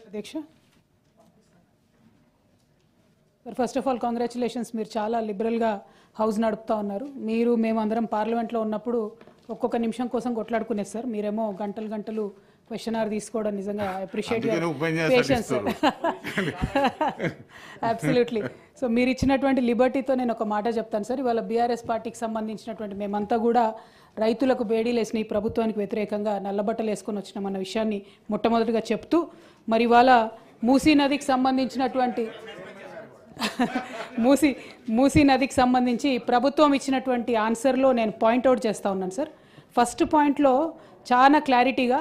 అధ్యక్ష sir, first of all congratulations. మీరు చాలా లిబరల్గా హౌస్ నడుపుతా ఉన్నారు. మీరు మేమందరం పార్లమెంట్లో ఉన్నప్పుడు ఒక్కొక్క నిమిషం కోసం కొట్లాడుకునేది సార్. మీరేమో గంటలు గంటలు క్వశ్చన్ అవర్ తీసుకోవడం నిజంగా appreciate patience sir. Absolutely. So మీరు ఇచ్చినటువంటి లిబర్టీతో నేను ఒక మాట చెప్తాను సార్. ఇవాళ బీఆర్ఎస్ పార్టీకి సంబంధించినటువంటి మేమంతా కూడా రైతులకు బేడీలు వేసిన ఈ ప్రభుత్వానికి వ్యతిరేకంగా నల్లబట్టలు వేసుకొని వచ్చినామన్న విషయాన్ని మొట్టమొదటిగా చెప్తూ, మరి ఇవాళ మూసీ నదికి సంబంధించినటువంటి మూసీ నదికి సంబంధించి ప్రభుత్వం ఇచ్చినటువంటి ఆన్సర్లో నేను పాయింట్అవుట్ చేస్తూ ఉన్నాను సార్. ఫస్ట్ పాయింట్లో చాలా క్లారిటీగా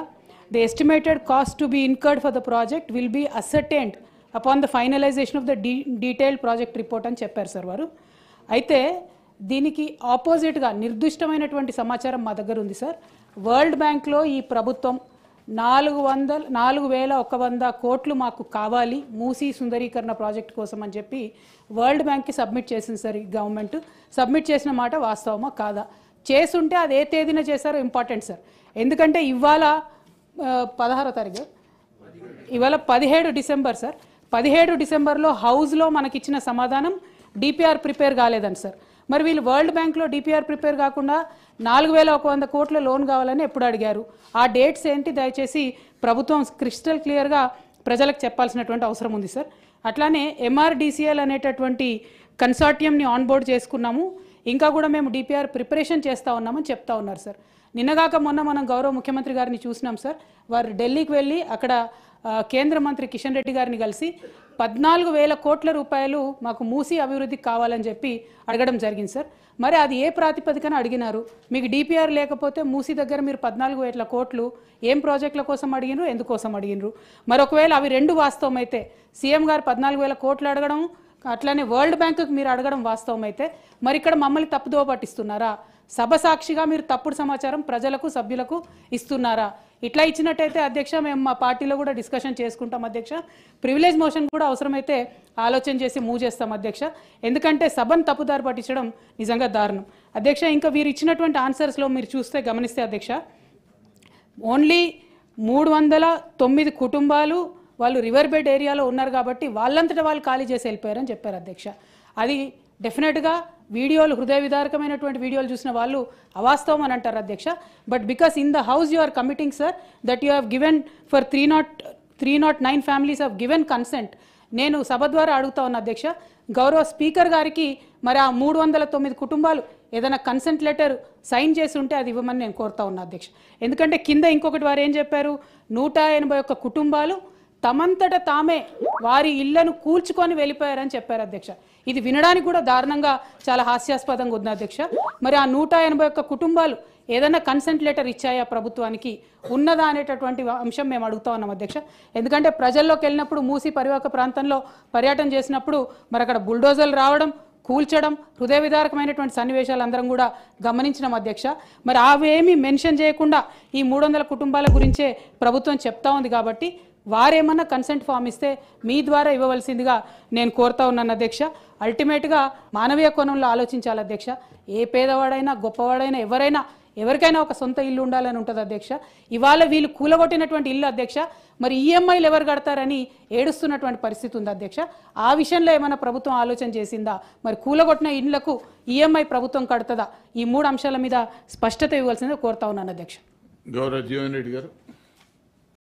the estimated cost to be incurred for the project will be ascertained upon the finalisation of the detailed project report అని చెప్పారు సార్ వారు. అయితే దీనికి ఆపోజిట్గా నిర్దిష్టమైనటువంటి సమాచారం మా దగ్గర ఉంది సార్. వరల్డ్ బ్యాంక్లో ఈ ప్రభుత్వం 4,100 కోట్లు మాకు కావాలి మూసీ సుందరీకరణ ప్రాజెక్ట్ కోసం అని చెప్పి వరల్డ్ బ్యాంక్కి సబ్మిట్ చేసింది సార్. ఈ గవర్నమెంట్ సబ్మిట్ చేసిన మాట వాస్తవమా కాదా? చేసుంటే అది ఏ తేదీన చేశారో ఇంపార్టెంట్ సార్. ఎందుకంటే ఇవాళ 16వ తారీఖు, ఇవాళ 17 డిసెంబర్ సార్. 17 డిసెంబర్లో హౌస్లో మనకిచ్చిన సమాధానం డిపిఆర్ ప్రిపేర్ కాలేదని సార్. మరి వీళ్ళు వరల్డ్ బ్యాంక్లో డిపిఆర్ ప్రిపేర్ కాకుండా 4,100 కోట్ల లోన్ కావాలని ఎప్పుడు అడిగారు? ఆ డేట్స్ ఏంటి? దయచేసి ప్రభుత్వం క్రిస్టల్ క్లియర్గా ప్రజలకు చెప్పాల్సినటువంటి అవసరం ఉంది సార్. అట్లానే ఎంఆర్డిసిఎల్ అనేటటువంటి కన్సార్టియంని ఆన్బోర్డ్ చేసుకున్నాము, ఇంకా కూడా మేము డిపిఆర్ ప్రిపరేషన్ చేస్తూ ఉన్నామని చెప్తా ఉన్నారు సార్. నిన్నగాక మొన్న మనం గౌరవ ముఖ్యమంత్రి గారిని చూసినాం సార్. వారు ఢిల్లీకి వెళ్ళి అక్కడ కేంద్ర మంత్రి కిషన్ రెడ్డి గారిని కలిసి 14,000 కోట్ల రూపాయలు మాకు మూసీ అభివృద్ధికి కావాలని చెప్పి అడగడం జరిగింది సార్. మరి అది ఏ ప్రాతిపదికన అడిగినారు? మీకు డిపిఆర్ లేకపోతే మూసీ దగ్గర మీరు 14,000 కోట్లు ఏం ప్రాజెక్టుల కోసం అడిగినరు, ఎందుకోసం అడిగినరు? మరి ఒకవేళ అవి రెండు వాస్తవం అయితే, సీఎం గారు 14,000 కోట్లు అడగడం, అట్లానే వరల్డ్ బ్యాంకుకి మీరు అడగడం వాస్తవం అయితే, మరి ఇక్కడ మమ్మల్ని తప్పుదోవ పట్టిస్తున్నారా? సభ సాక్షిగా మీరు తప్పుడు సమాచారం ప్రజలకు సభ్యులకు ఇస్తున్నారా? ఇట్లా ఇచ్చినట్టయితే అధ్యక్ష మేము మా పార్టీలో కూడా డిస్కషన్ చేసుకుంటాం అధ్యక్ష. ప్రివిలేజ్ మోషన్ కూడా అవసరమైతే ఆలోచన చేసి మూవ్ చేస్తాం అధ్యక్ష. ఎందుకంటే సభను తప్పుదారి పట్టించడం నిజంగా దారుణం అధ్యక్ష. ఇంకా వీరు ఇచ్చినటువంటి ఆన్సర్స్లో మీరు చూస్తే గమనిస్తే అధ్యక్ష, ఓన్లీ 309 కుటుంబాలు వాళ్ళు రివర్ బెడ్ ఏరియాలో ఉన్నారు కాబట్టి వాళ్ళంతటా వాళ్ళు ఖాళీ చేసి వెళ్ళిపోయారని చెప్పారు అధ్యక్ష. అది డెఫినెట్గా వీడియోలు హృదయ విదారకమైనటువంటి వీడియోలు చూసిన వాళ్ళు అవాస్తవం అని అంటారు అధ్యక్ష. But because in the house you are committing sir that you have given for 309 families of given consent. నేను సభ ద్వారా అడుగుతా ఉన్నా అధ్యక్ష, గౌరవ స్పీకర్ గారికి మరి ఆ 309 కుటుంబాలు ఏదైనా కన్సెంట్ లెటర్ సైన్ చేసి ఉంటే అది ఇవ్వమని నేను కోరుతా ఉన్నా అధ్యక్ష. ఎందుకంటే కింద ఇంకొకటి వారు ఏం చెప్పారు, 181 కుటుంబాలు తమంతట తామే వారి ఇళ్లను కూల్చుకొని వెళ్ళిపోయారని చెప్పారు అధ్యక్ష. ఇది వినడానికి కూడా దారుణంగా చాలా హాస్యాస్పదంగా ఉంది అధ్యక్ష. మరి ఆ 181 కుటుంబాలు ఏదైనా కన్సెంట్ లెటర్ ఇచ్చాయా ప్రభుత్వానికి, ఉన్నదా అనేటటువంటి అంశం మేము అడుగుతా ఉన్నాం అధ్యక్ష. ఎందుకంటే ప్రజల్లోకి వెళ్ళినప్పుడు మూసీ పరివాహక ప్రాంతంలో పర్యటన చేసినప్పుడు మరి అక్కడ బుల్డోజర్లు రావడం, కూల్చడం, హృదయ విదారకమైనటువంటి సన్నివేశాలు అందరం కూడా గమనించినాం అధ్యక్ష. మరి అవేమీ మెన్షన్ చేయకుండా ఈ 300 కుటుంబాల గురించే ప్రభుత్వం చెప్తా ఉంది కాబట్టి వారేమన్నా కన్సెంట్ ఫామ్ ఇస్తే మీ ద్వారా ఇవ్వవలసిందిగా నేను కోరుతా ఉన్నాను అధ్యక్ష. అల్టిమేట్గా మానవీయ కోణంలో ఆలోచించాలి అధ్యక్ష. ఏ పేదవాడైనా గొప్పవాడైనా ఎవరికైనా ఒక సొంత ఇల్లు ఉండాలని ఉంటుంది అధ్యక్ష. ఇవాళ వీళ్ళు కూలగొట్టినటువంటి ఇల్లు అధ్యక్ష, మరి ఈఎంఐలు ఎవరు కడతారని ఏడుస్తున్నటువంటి పరిస్థితి ఉంది అధ్యక్ష. ఆ విషయంలో ఏమైనా ప్రభుత్వం ఆలోచన చేసిందా? మరి కూలగొట్టిన ఇళ్లకు ఈఎంఐ ప్రభుత్వం కడుతుందా? ఈ 3 అంశాల మీద స్పష్టత ఇవ్వాల్సిందిగా కోరుతా ఉన్నాను అధ్యక్ష. గౌరవ జీవన్ రెడ్డి గారు.